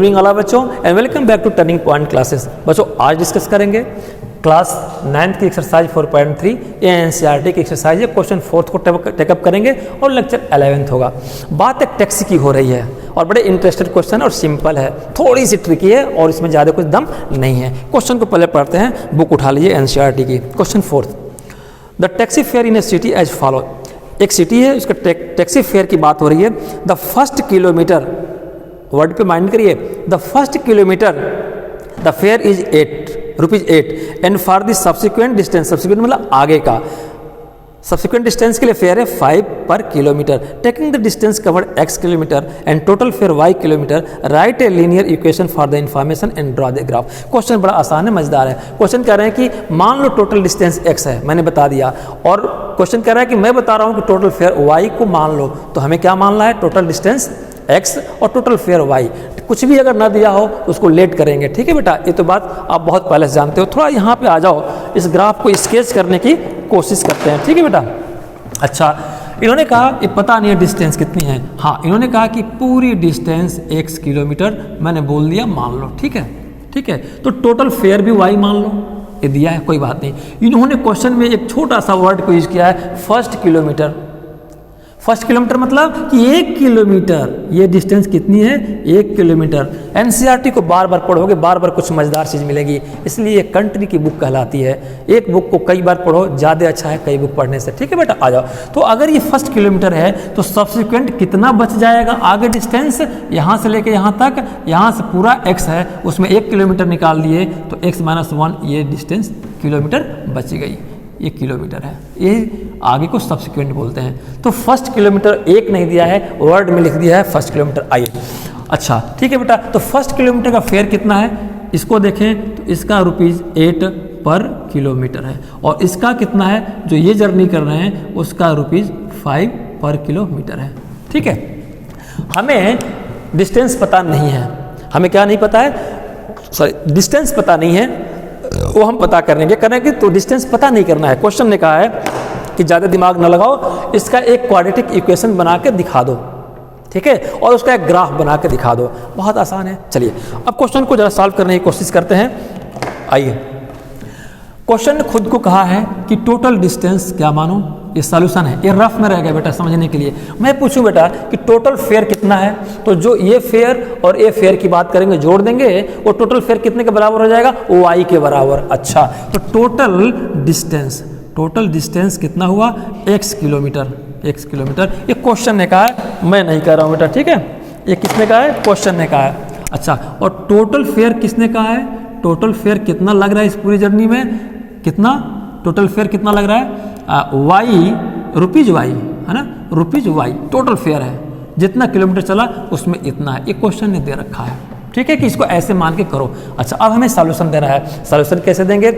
Good वाला बच्चों and welcome back to Turning Point Classes. बच्चों आज डिस्कस करेंगे क्लास 9th की एक्सरसाइज 4.3 ये एनसीईआरटी की एक्सरसाइज है। क्वेश्चन 4th को टेकअप करेंगे और लेक्चर 11th होगा। बात एक टैक्सी की हो रही है और बड़े इंटरेस्टेड क्वेश्चन और सिंपल है, थोड़ी सी ट्रिकी है और इसमें ज़्यादा कुछ दम नहीं है। क्वेश्चन को पहले पढ़ते हैं, बुक उठा लीजिए एनसीईआरटी की। Question 4th, the taxi fare in a city as follow. एक सिटी है, उसका टैक्सी फेयर की बात हो रही है। द फर्स्ट किलोमीटर, वर्ड पे माइंड करिए, the first kilometre the fare is ₹8 and for the subsequent distance, subsequent मतलब आगे का, सब्सिक्वेंट डिस्टेंस के लिए फेयर है 5 पर kilometre. Taking the distance covered x kilometre and total fair y kilometre, right a linear equation for the information and draw the graph. Question बड़ा आसान है, मजेदार है। क्वेश्चन कह रहे हैं कि मान लो टोटल डिस्टेंस x है, मैंने बता दिया, और क्वेश्चन कह रहा है कि मैं बता रहा हूँ कि टोटल फेयर y को मान लो, तो हमें क्या मानना है, टोटल डिस्टेंस x और टोटल फेयर y। कुछ भी अगर ना दिया हो तो उसको लेट करेंगे, ठीक है बेटा, ये तो बात आप बहुत पहले से जानते हो। थोड़ा यहाँ पे आ जाओ, इस ग्राफ को स्केच करने की कोशिश करते हैं, ठीक है बेटा। अच्छा, इन्होंने कहा ये पता नहीं है डिस्टेंस कितनी है। हाँ, इन्होंने कहा कि पूरी डिस्टेंस x किलोमीटर, मैंने बोल दिया मान लो, ठीक है, ठीक है। तो टोटल फेयर भी y मान लो, ये दिया है, कोई बात नहीं। इन्होंने क्वेश्चन में एक छोटा सा वर्ड को यूज किया है, फर्स्ट किलोमीटर। फर्स्ट किलोमीटर मतलब कि 1 किलोमीटर, ये डिस्टेंस कितनी है, 1 किलोमीटर। एनसीईआरटी को बार बार पढ़ोगे, बार बार कुछ मजेदार चीज़ मिलेगी, इसलिए ये कंट्री की बुक कहलाती है। एक बुक को कई बार पढ़ो, ज़्यादा अच्छा है कई बुक पढ़ने से, ठीक है बेटा। आ जाओ, तो अगर ये फर्स्ट किलोमीटर है तो सब्सिक्वेंट कितना बच जाएगा आगे डिस्टेंस, यहाँ से लेके यहाँ तक, यहाँ से पूरा x है, उसमें 1 किलोमीटर निकाल दिए तो x - 1 ये डिस्टेंस किलोमीटर बच गई, ये किलोमीटर है, ये आगे को सब्सिक्वेंट बोलते हैं। तो फर्स्ट किलोमीटर 1 नहीं दिया है, वर्ड में लिख दिया है फर्स्ट किलोमीटर। आइए, अच्छा ठीक है बेटा, तो फर्स्ट किलोमीटर का फेयर कितना है, इसको देखें तो इसका ₹8 पर किलोमीटर है, और इसका कितना है, जो ये जर्नी कर रहे हैं उसका ₹5 पर किलोमीटर है, ठीक है। हमें डिस्टेंस पता नहीं है, हमें क्या नहीं पता है, सॉरी डिस्टेंस पता नहीं है, वो हम पता करेंगे तो डिस्टेंस पता नहीं करना है। क्वेश्चन ने कहा है कि ज़्यादा दिमाग न लगाओ, इसका एक क्वाड्रेटिक इक्वेशन बना के दिखा दो, ठीक है, और उसका एक ग्राफ बना के दिखा दो, बहुत आसान है। चलिए अब क्वेश्चन को ज़रा सॉल्व करने की कोशिश करते हैं। आइए, क्वेश्चन ने खुद को कहा है कि टोटल डिस्टेंस क्या मानो, ये सॉल्यूशन है, ये रफ में रह गया बेटा समझने के लिए। मैं पूछूं बेटा कि टोटल फेयर कितना है, तो जो ये फेयर और ये फेयर की बात करेंगे, जोड़ देंगे, वो टोटल फेयर कितने के बराबर हो जाएगा, y के बराबर। अच्छा, तो टोटल डिस्टेंस कितना हुआ, x किलोमीटर, x किलोमीटर। ये क्वेश्चन ने कहा है, मैं नहीं कह रहा हूँ बेटा, ठीक है, ये किसने कहा है, क्वेश्चन ने कहा है। अच्छा, और टोटल फेयर किसने कहा है, टोटल फेयर कितना लग रहा है इस पूरी जर्नी में, कितना टोटल फेयर कितना लग रहा है, ₹y है ना, ₹y टोटल फेयर है, जितना किलोमीटर चला उसमें इतना है, ये क्वेश्चन ने दे रखा है, ठीक है, कि इसको ऐसे मान के करो। अच्छा, अब हमें सॉल्यूशन देना है, सॉल्यूशन कैसे देंगे,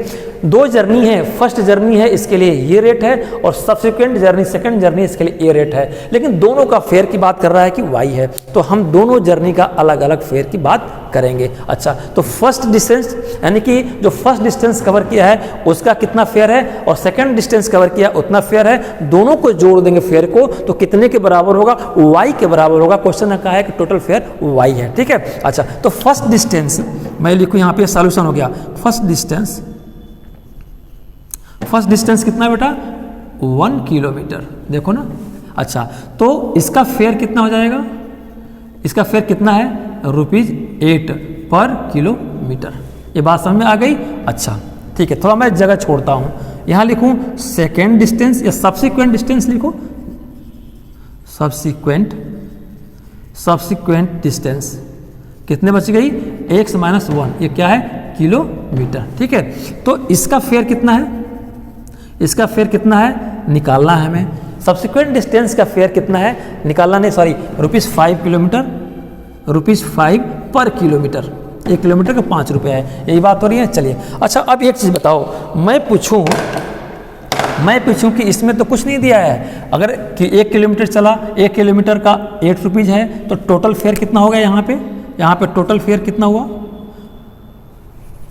2 जर्नी है, फर्स्ट जर्नी है इसके लिए ये रेट है, और सब्सिक्वेंट जर्नी सेकंड जर्नी इसके लिए ये रेट है, लेकिन दोनों का फेयर की बात कर रहा है कि y है, तो हम दोनों जर्नी का अलग अलग फेयर की बात करेंगे। अच्छा, तो फर्स्ट डिस्टेंस यानी कि जो फर्स्ट डिस्टेंस कवर किया है उसका कितना फेयर है, और सेकंड डिस्टेंस कवर किया उतना फेयर है, दोनों को जोड़ देंगे फेयर को, तो कितने के बराबर होगा, y के बराबर होगा। क्वेश्चन ने कहा है कि टोटल फेयर y है, ठीक है। अच्छा, तो फर्स्ट डिस्टेंस मैं लिखूं यहाँ पे, सॉल्यूशन हो गया, फर्स्ट डिस्टेंस कितना बेटा, 1 किलोमीटर, देखो ना। अच्छा, तो इसका फेयर कितना हो जाएगा, इसका फेयर कितना है, ₹8 पर किलोमीटर। ये बात समझ में आ गई। अच्छा ठीक है, थोड़ा मैं जगह छोड़ता हूँ, यहाँ लिखूँ सेकेंड डिस्टेंस या सब्सिक्वेंट डिस्टेंस लिखो, सब्सिक्वेंट डिस्टेंस कितने बच गई, x - 1, ये क्या है, किलोमीटर, ठीक है। तो इसका फेयर कितना है, इसका फेयर कितना है, निकालना है हमें। सब्सिक्वेंट डिस्टेंस का फेयर कितना है, निकालना नहीं, सॉरी, ₹5 किलोमीटर, ₹5 पर किलोमीटर, 1 किलोमीटर का ₹5 है, यही बात हो रही है। चलिए, अच्छा अब एक चीज़ बताओ, मैं पूछूं कि इसमें तो कुछ नहीं दिया है, अगर कि 1 किलोमीटर चला, 1 किलोमीटर का ₹8 है, तो टोटल फेयर कितना होगा, यहाँ पे टोटल फेयर कितना हुआ,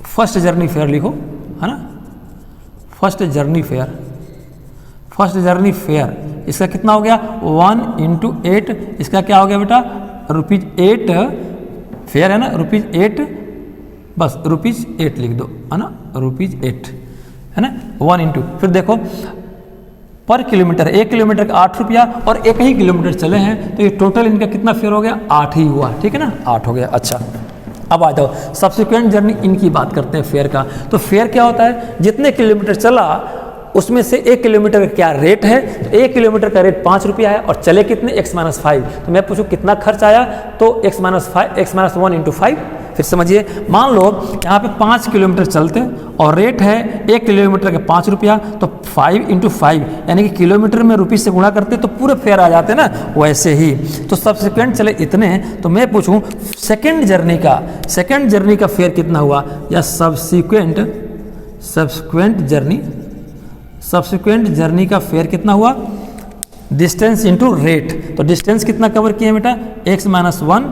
फर्स्ट जर्नी फेयर लिखो, है ना, फर्स्ट जर्नी फेयर इसका कितना हो गया, 1 × 8, इसका क्या हो गया बेटा, ₹8 फेयर है ना, ₹8, बस ₹8 लिख दो, है ना, ₹8 है ना, 1 इंटू, फिर देखो पर किलोमीटर, 1 किलोमीटर का 8 रुपया और 1 ही किलोमीटर चले हैं, तो ये टोटल इनका कितना फेयर हो गया, 8 ही हुआ, ठीक है ना, 8 हो गया। अच्छा, अब आ जाओ सब्सिक्वेंट जर्नी, इनकी बात करते हैं फेयर का। तो फेयर क्या होता है, जितने किलोमीटर चला उसमें से 1 किलोमीटर का क्या रेट है, तो 1 किलोमीटर का रेट 5 रुपया है और चले कितने, x-5। तो मैं पूछूं कितना खर्च आया, तो x-1 इंटू 5। फिर समझिए, मान लो यहाँ पे 5 किलोमीटर चलते और रेट है 1 किलोमीटर का 5 रुपया, तो 5 इंटू 5 यानी कि किलोमीटर में रुपये से गुणा करते तो पूरे फेयर आ जाते ना, वैसे ही। तो सब्सिक्वेंट चले इतने, तो मैं पूछूं सेकेंड जर्नी का फेयर कितना हुआ, या सब्सिक्वेंट जर्नी का फेयर कितना हुआ, डिस्टेंस इंटू रेट। तो डिस्टेंस कितना कवर किया बेटा, x-1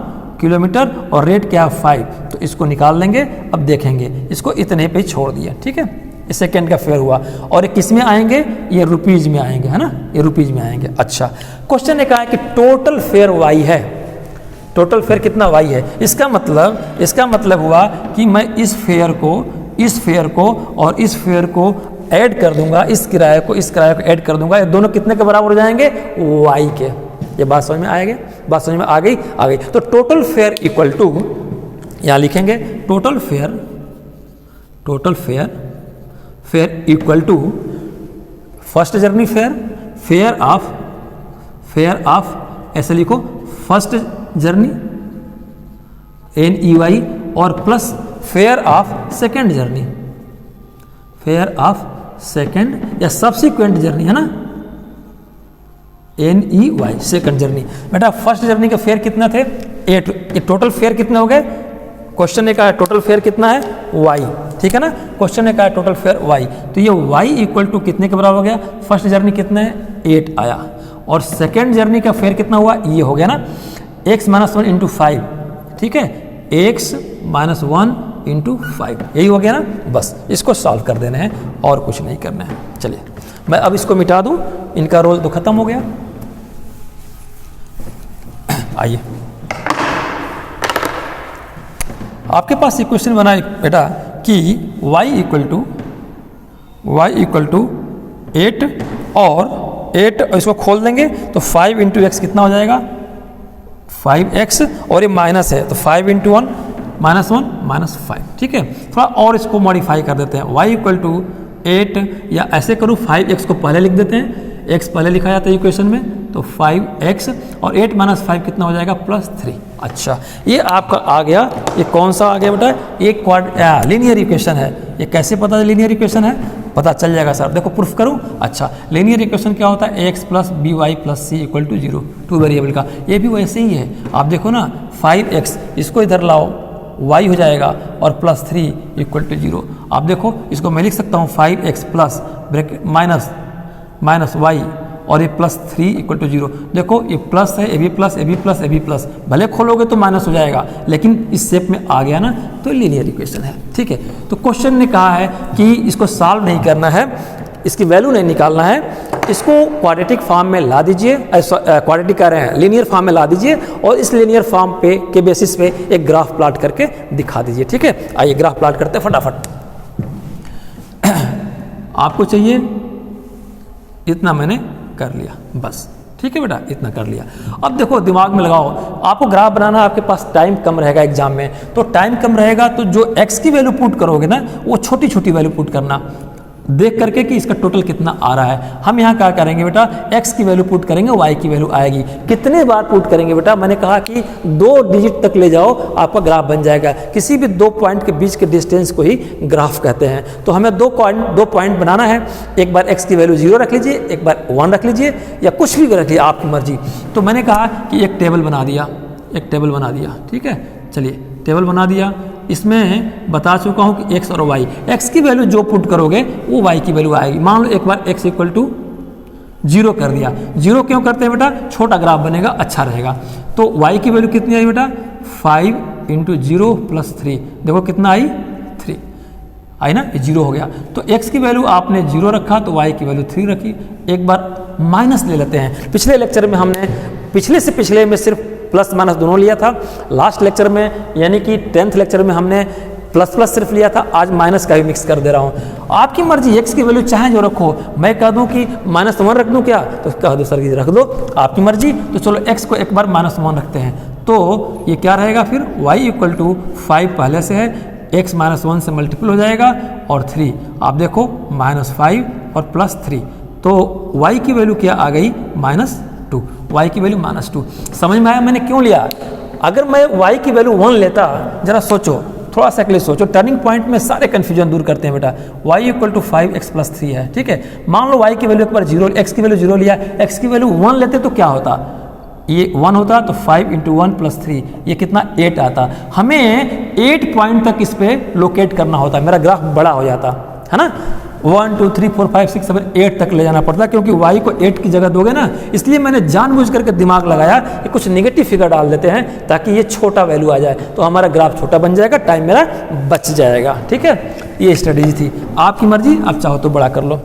किलोमीटर और रेट क्या 5, तो इसको निकाल लेंगे। अब देखेंगे इसको इतने पे छोड़ दिया, ठीक है, इस सेकेंड का फेयर हुआ। और ये किस में आएंगे, ये रुपीज में आएंगे, है ना, ये रुपीज में आएंगे। अच्छा, क्वेश्चन ने कहा है कि टोटल फेयर y है, टोटल फेयर कितना y है। इसका मतलब हुआ कि मैं इस फेयर को और इस फेयर को ऐड कर दूंगा, इस किराए को ऐड कर दूंगा, ये दोनों कितने के बराबर हो जाएंगे, y के। ये बात समझ में आएगी, बात समझ में आ गई। तो टोटल फेयर इक्वल टू, यहाँ लिखेंगे total fare equal to first journey fare of ऐसे लिखो, फर्स्ट जर्नी NEY और plus fare of second journey, fare of second या सब्सिक्वेंट जर्नी, है ना, NEY सेकंड जर्नी। बेटा फर्स्ट जर्नी का फेयर कितना थे, 8, ये टोटल फेयर कितने हो गए, क्वेश्चन ने कहा टोटल फेयर कितना है, y, ठीक है ना, क्वेश्चन ने कहा टोटल फेयर y, तो ये y इक्वल टू कितने के बराबर हो गया, फर्स्ट जर्नी कितने है, 8 आया, और सेकंड जर्नी का फेयर कितना हुआ, ये हो गया ना, x-1 इंटू 5, ठीक है, x-1 इंटू 5, यही हो गया ना। बस इसको सॉल्व कर देना है और कुछ नहीं करना है। चलिए मैं अब इसको मिटा दूं, इनका रोल तो खत्म हो गया। आइए, आपके पास इक्वेशन बना बेटा कि y इक्वल टू 8 और 8, इसको खोल देंगे तो 5 इंटू एक्स कितना हो जाएगा, 5x, और ये माइनस है तो 5 इंटू 1 -5, ठीक है। थोड़ा और इसको मॉडिफाई कर देते हैं, y इक्वल टू 8, या ऐसे करूँ 5x को पहले लिख देते हैं, x पहले लिखा जाता है इक्वेशन में, तो 5x और 8 - 5 कितना हो जाएगा, +3। अच्छा, ये आपका आ गया, ये कौन सा आ गया बेटा, ये लीनियर इक्वेशन है। ये कैसे पता है लीनियर इक्वेशन है, पता चल जाएगा सर, देखो प्रूफ करूं। अच्छा, लीनियर इक्वेशन क्या होता है, ax + by + c = 0, 2 वेरिएबल का। ये भी वैसे ही है, आप देखो ना 5x, इसको इधर लाओ, y हो जाएगा और +3 = 0। आप देखो इसको मैं लिख सकता हूँ 5x plus bracket minus y और ये +3 = 0। देखो ये प्लस है, ये भी प्लस, ये भी प्लस, ये भी प्लस, भले खोलोगे तो माइनस हो जाएगा, लेकिन इस शेप में आ गया ना, तो लीनियर इक्वेशन है, ठीक है। तो क्वेश्चन ने कहा है कि इसको सॉल्व नहीं करना है, इसकी वैल्यू नहीं निकालना है, इसको क्वाड्रेटिक फॉर्म में ला दीजिए, क्वाड्रेटिक कह रहे हैं, लीनियर फॉर्म में ला दीजिए, और इस लीनियर फॉर्म पे के बेसिस पे एक ग्राफ प्लॉट करके दिखा दीजिए, ठीक है। आइए ग्राफ प्लॉट करते हैं फटाफट। आपको चाहिए इतना, मैंने कर लिया, बस, ठीक है बेटा, इतना कर लिया। अब देखो दिमाग में लगाओ, आपको ग्राफ बनाना, आपके पास टाइम कम रहेगा एग्जाम में, तो टाइम कम रहेगा तो जो x की वैल्यू पुट करोगे ना, वो छोटी छोटी वैल्यू पुट करना, देख करके कि इसका टोटल कितना आ रहा है। हम यहाँ क्या करेंगे बेटा, x की वैल्यू पुट करेंगे, y की वैल्यू आएगी। कितने बार पुट करेंगे बेटा, मैंने कहा कि 2 डिजिट तक ले जाओ, आपका ग्राफ बन जाएगा। किसी भी 2 पॉइंट के बीच के डिस्टेंस को ही ग्राफ कहते हैं। तो हमें 2 पॉइंट बनाना है, एक बार x की वैल्यू 0 रख लीजिए, एक बार 1 रख लीजिए, या कुछ भी रख लीजिए, आपकी मर्जी। तो मैंने कहा कि एक टेबल बना दिया, ठीक है। चलिए टेबल बना दिया, इसमें बता चुका हूँ कि x और y, x की वैल्यू जो पुट करोगे वो y की वैल्यू आएगी। मान लो एक बार x = 0 कर दिया, 0 क्यों करते हैं बेटा, छोटा ग्राफ बनेगा, अच्छा रहेगा। तो y की वैल्यू कितनी आई बेटा, 5 × 0 + 3, देखो कितना आई, 3 आई ना, ये 0 हो गया। तो x की वैल्यू आपने 0 रखा, तो y की वैल्यू 3 रखी। एक बार माइनस ले लेते हैं, पिछले लेक्चर में हमने पिछले में सिर्फ प्लस माइनस दोनों लिया था। लास्ट लेक्चर में यानी कि 10th लेक्चर में हमने प्लस प्लस सिर्फ लिया था, आज माइनस का भी मिक्स कर दे रहा हूँ। आपकी मर्जी, एक्स की वैल्यू चाहे जो रखो, मैं कह दूँ कि -1 रख दूँ क्या, तो कह दो सर रख दो, आपकी मर्जी। तो चलो एक्स को एक बार -1 रखते हैं, तो ये क्या रहेगा फिर y = 5 पहले से है, x -1 से मल्टीपल हो जाएगा और 3, आप देखो -5 और +3, तो y की वैल्यू क्या आ गई -2, y की वैल्यू -2। समझ में आया मैंने क्यों लिया? अगर मैं y की वैल्यू 1 लेता, जरा सोचो, थोड़ा सा के लिए सोचो, टर्निंग पॉइंट में सारे कन्फ्यूजन दूर करते हैं बेटा। y = 5x + 3 है, ठीक है। मान लो y की वैल्यू एक बार 0, x की वैल्यू 0 लिया, x की वैल्यू 1 लेते तो क्या होता, ये 1 होता, तो 5 × 1 + 3 ये कितना 8 आता। हमें 8 पॉइंट तक इस पे लोकेट करना होता, मेरा ग्राफ बड़ा हो जाता है ना। 1 2 3 4 5 6 7 8 तक ले जाना पड़ता, क्योंकि y को 8 की जगह दोगे ना, इसलिए मैंने जानबूझ करके दिमाग लगाया कि कुछ नेगेटिव फिगर डाल देते हैं ताकि ये छोटा वैल्यू आ जाए, तो हमारा ग्राफ छोटा बन जाएगा, टाइम मेरा बच जाएगा, ठीक है। ये स्ट्रेटेजी थी, आपकी मर्जी, आप चाहो तो बड़ा कर लो,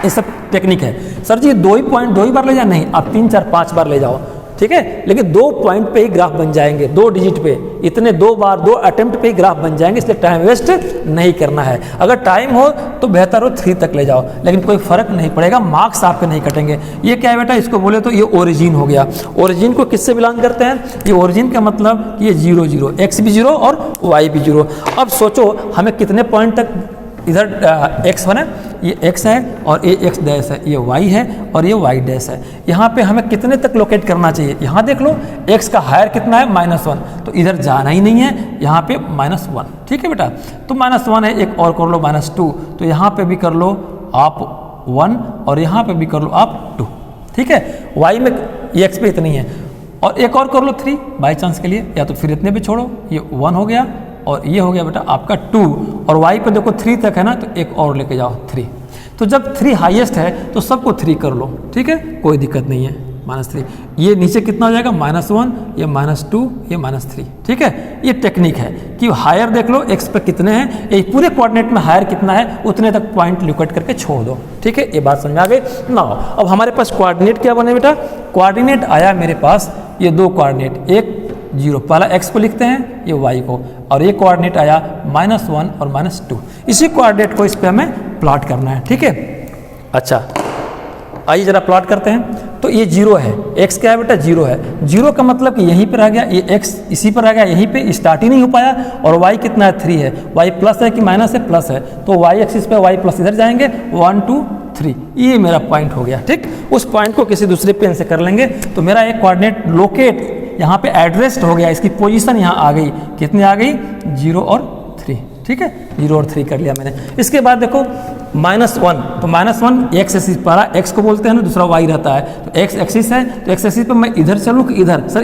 ये सब टेक्निक है। सर जी 2 ही पॉइंट 2 ही बार ले जाए, नहीं, आप 3 4 5 बार ले जाओ, ठीक है, लेकिन 2 पॉइंट पे ही ग्राफ बन जाएंगे, 2 डिजिट पे, इतने 2 बार 2 अटेम्प्ट पे ही ग्राफ बन जाएंगे, इसलिए टाइम वेस्ट नहीं करना है। अगर टाइम हो तो बेहतर हो 3 तक ले जाओ, लेकिन कोई फर्क नहीं पड़ेगा, मार्क्स आपके नहीं कटेंगे। ये क्या है बेटा, इसको बोले तो ये ओरिजिन हो गया। ओरिजिन को किससे बिलोंग करते हैं? ये ओरिजिन का मतलब ये 0 0, x भी 0 और y भी 0। अब सोचो हमें कितने पॉइंट तक इधर x बना, ये x है और ये x डैश है, ये y है और ये y डैश है। यहाँ पे हमें कितने तक लोकेट करना चाहिए? यहाँ देख लो x का हायर कितना है -1, तो इधर जाना ही नहीं है, यहाँ पे -1, ठीक है बेटा। तो -1 है, एक और कर लो -2, तो यहाँ पे भी कर लो आप 1 और यहाँ पे भी कर लो आप 2, ठीक है। y में ये x पे इतनी है, और एक और कर लो 3 बाई चांस के लिए, या तो फिर इतने पे छोड़ो, ये 1 हो गया और ये हो गया बेटा आपका 2, और y पे देखो 3 तक है ना, तो एक और लेके जाओ 3। तो जब 3 हाईएस्ट है तो सबको 3 कर लो, ठीक है, कोई दिक्कत नहीं है, -3। ये नीचे कितना हो जाएगा -1, ये -2, ये -3, ठीक है। ये टेक्निक है कि हायर देख लो x पे कितने हैं, ये पूरे कोऑर्डिनेट में हायर कितना है उतने तक पॉइंट लोकेट करके छोड़ दो, ठीक है। ये बात समझ में आ गई ना। अब हमारे पास कोऑर्डिनेट क्या बने बेटा? कोऑर्डिनेट आया मेरे पास ये 2 कोऑर्डिनेट, एक 0, पहला x को लिखते हैं, ये y को, और ये कोऑर्डिनेट आया -1 और -2। इसी कोऑर्डिनेट को इस पे हमें प्लॉट करना है, ठीक है। अच्छा आइए जरा प्लॉट करते हैं। तो ये 0 है, x क्या है बेटा? 0 है। 0 का मतलब कि यहीं पर आ गया, ये x इसी पर आ गया, यहीं पे स्टार्ट ही नहीं हो पाया, और y कितना है? 3 है। y प्लस है कि माइनस है? प्लस है, तो y एक्सिस पे y प्लस इधर जाएंगे, 1 2 3, ये मेरा पॉइंट हो गया, ठीक। उस पॉइंट को किसी दूसरे पेन से कर लेंगे, तो मेरा एक कोऑर्डिनेट लोकेट यहाँ पे एड्रेस्ड हो गया, इसकी पोजीशन यहाँ आ गई, कितनी आ गई? 0 और 3, ठीक है, 0 और 3 कर लिया मैंने। इसके बाद देखो -1, तो -1 एक्स एक्सिस पर, एक्स को बोलते हैं ना, दूसरा y रहता है, तो एक्स एक्सिस है, तो एक्स एक्सिस पर मैं इधर चलूँ कि इधर? सर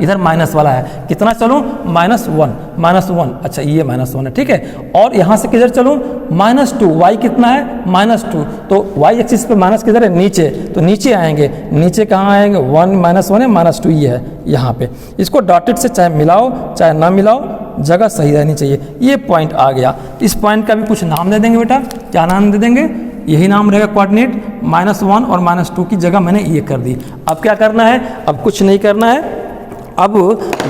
इधर माइनस वाला है, कितना चलूँ? -1, अच्छा ये -1 है, ठीक है। और यहाँ से किधर चलूँ? -2, y कितना है? -2, तो y एक्सिस पे माइनस किधर है? नीचे, तो नीचे आएंगे, नीचे कहाँ आएंगे? 1 -1 है, -2 ये है यहाँ पे। इसको डॉटेड से चाहे मिलाओ चाहे ना मिलाओ, जगह सही रहनी चाहिए। ये पॉइंट आ गया, इस पॉइंट का भी कुछ नाम दे देंगे बेटा, क्या नाम दे देंगे? यही नाम रहेगा कोऑर्डिनेट, -1 और -2 की जगह मैंने ये कर दी। अब क्या करना है? अब कुछ नहीं करना है। अब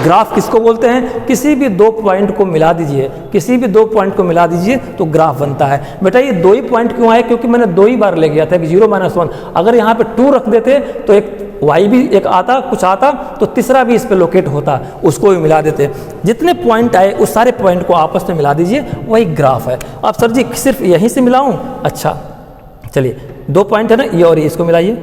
ग्राफ किसको बोलते हैं? किसी भी 2 पॉइंट को मिला दीजिए, किसी भी 2 पॉइंट को मिला दीजिए तो ग्राफ बनता है। बेटा ये 2 ही पॉइंट क्यों आए? क्योंकि मैंने 2 ही बार ले गया था, 0 -1। अगर यहाँ पे 2 रख देते तो एक y भी एक आता, कुछ आता, तो तीसरा भी इस पे लोकेट होता, उसको भी मिला देते। जितने पॉइंट आए उस सारे पॉइंट को आपस में मिला दीजिए, वही ग्राफ है। अब सर जी सिर्फ यहीं से मिलाऊं? अच्छा चलिए, 2 पॉइंट है ना, ये और ये, इसको मिलाइए।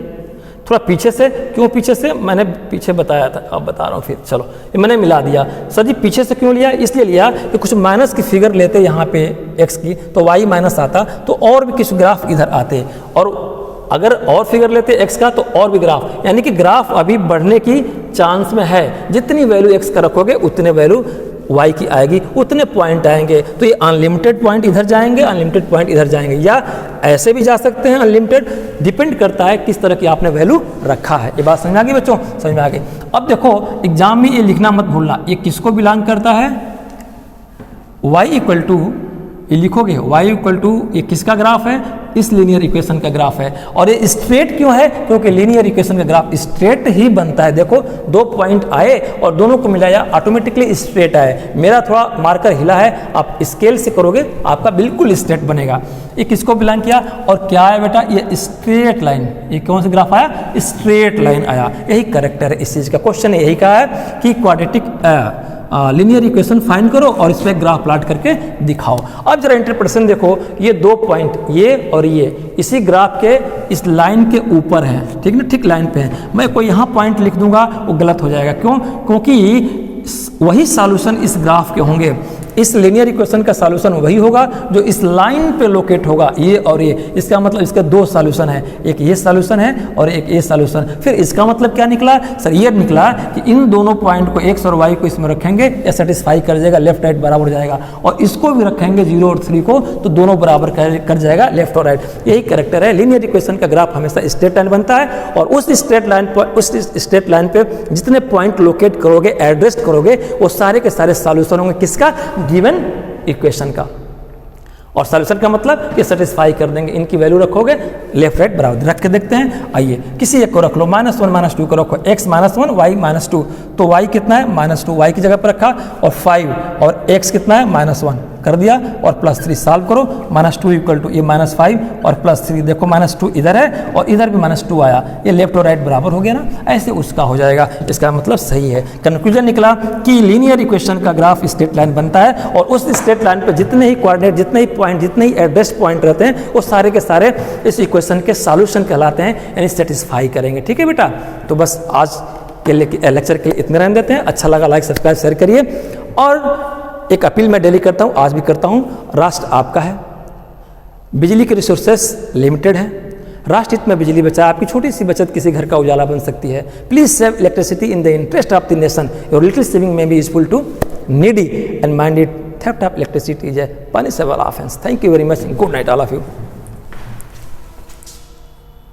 थोड़ा पीछे से, क्यों पीछे से? मैंने पीछे बताया था, अब बता रहा हूँ फिर। चलो ये मैंने मिला दिया। सर जी पीछे से क्यों लिया? इसलिए लिया कि कुछ माइनस की फिगर लेते यहाँ पे x की, तो y माइनस आता, तो और भी कुछ ग्राफ इधर आते, और अगर और फिगर लेते x का तो और भी ग्राफ, यानी कि ग्राफ अभी बढ़ने की चांस में है। जितनी वैल्यू x का रखोगे उतने वैल्यू y की आएगी, उतने पॉइंट आएंगे। तो ये अनलिमिटेड पॉइंट इधर जाएंगे, अनलिमिटेड पॉइंट इधर जाएंगे, या ऐसे भी जा सकते हैं अनलिमिटेड, डिपेंड करता है किस तरह की आपने वैल्यू रखा है। ये बात समझ में आ गई बच्चों? समझ में आ गई। अब देखो एग्जाम में ये लिखना मत भूलना, ये किसको बिलोंग करता है? y इक्वल टू, ये लिखोगे y इक्वल टू, ये किसका ग्राफ है? इस लीनियर इक्वेशन का ग्राफ है। और ये स्ट्रेट क्यों है? क्योंकि लीनियर इक्वेशन का ग्राफ स्ट्रेट ही बनता है। देखो 2 पॉइंट आए और दोनों को मिलाया, ऑटोमेटिकली स्ट्रेट आए। मेरा थोड़ा मार्कर हिला है, आप स्केल से करोगे आपका बिल्कुल स्ट्रेट बनेगा। ये किसको बिलोंग किया और क्या है बेटा? ये स्ट्रेट लाइन। ये कौन सा ग्राफ आया? स्ट्रेट लाइन आया। यही करेक्टर है इस चीज का। क्वेश्चन यही कहा है कि क्वाड्रेटिक लीनियर इक्वेशन फाइंड करो और इस पर ग्राफ प्लॉट करके दिखाओ। अब जरा इंटरप्रिटेशन देखो, ये 2 पॉइंट ये और ये इसी ग्राफ के इस लाइन के ऊपर है, ठीक ना, ठीक लाइन पे है। मैं कोई यहाँ पॉइंट लिख दूंगा वो गलत हो जाएगा। क्यों? क्योंकि वही सॉल्यूशन इस ग्राफ के होंगे। इस लीनियर इक्वेशन का सॉल्यूशन वही होगा जो इस लाइन पे लोकेट होगा, ये और ये। इसका मतलब इसके 2 सॉल्यूशन है, एक ये सॉल्यूशन है और एक ये सॉल्यूशन। फिर इसका मतलब क्या निकला सर? ये निकला कि इन दोनों पॉइंट को x और y को इसमें रखेंगे, ये सेटिस्फाई कर जाएगा, लेफ्ट राइट बराबर हो जाएगा। और इसको भी रखेंगे 0 और 3 को, तो दोनों बराबर कर जाएगा लेफ्ट और राइट। यही करेक्टर है। लीनियर इक्वेशन का ग्राफ हमेशा स्ट्रेट लाइन बनता है और उस स्ट्रेट लाइन पे जितने पॉइंट लोकेट करोगे, एड्रेस करोगे, वो सारे के सारे सॉल्यूशन होंगे किसका? गिवन इक्वेशन का। और सॉल्यूशन का मतलब ये सेटिस्फाई कर देंगे। इनकी वैल्यू रखोगे लेफ्ट राइट बराबर। रख के देखते हैं। आइए किसी एक को रख लो, -1 -2 को रखो, x -1 y -2। तो y कितना है? -2 y की जगह पर रखा और 5 और x कितना है? -1 कर दिया और +3 सॉल्व करो। -2 इक्वल टू ये -5 और +3, देखो -2 इधर है और इधर भी -2 आया, ये लेफ्ट और राइट बराबर हो गया ना, ऐसे उसका हो जाएगा। इसका मतलब सही है। कंक्लूजन निकला कि लीनियर इक्वेशन का ग्राफ स्ट्रेट लाइन बनता है और उस स्ट्रेट लाइन पर जितने ही कोऑर्डिनेट, जितने ही पॉइंट, जितने ही एड्रेस पॉइंट रहते हैं, वो सारे के सारे इस इक्वेशन के सॉल्यूशन कहलाते हैं, यानी सेटिस्फाई करेंगे। ठीक है बेटा, तो बस आज के लेक्चर के लिए इतने रहने देते हैं। अच्छा लगा लाइक सब्सक्राइब शेयर करिए। और एक अपील मैं डेली करता हूँ, आज भी करता हूँ, राष्ट्र आपका है, बिजली के रिसोर्सेस लिमिटेड है, राष्ट्र हित में बिजली बचाए। आपकी छोटी सी बचत किसी घर का उजाला बन सकती है। Please save electricity in the interest of the nation. Your little saving may be useful to needy and minded. Theft of electricity is a punishable offense. Thank you very much. Good night all of you.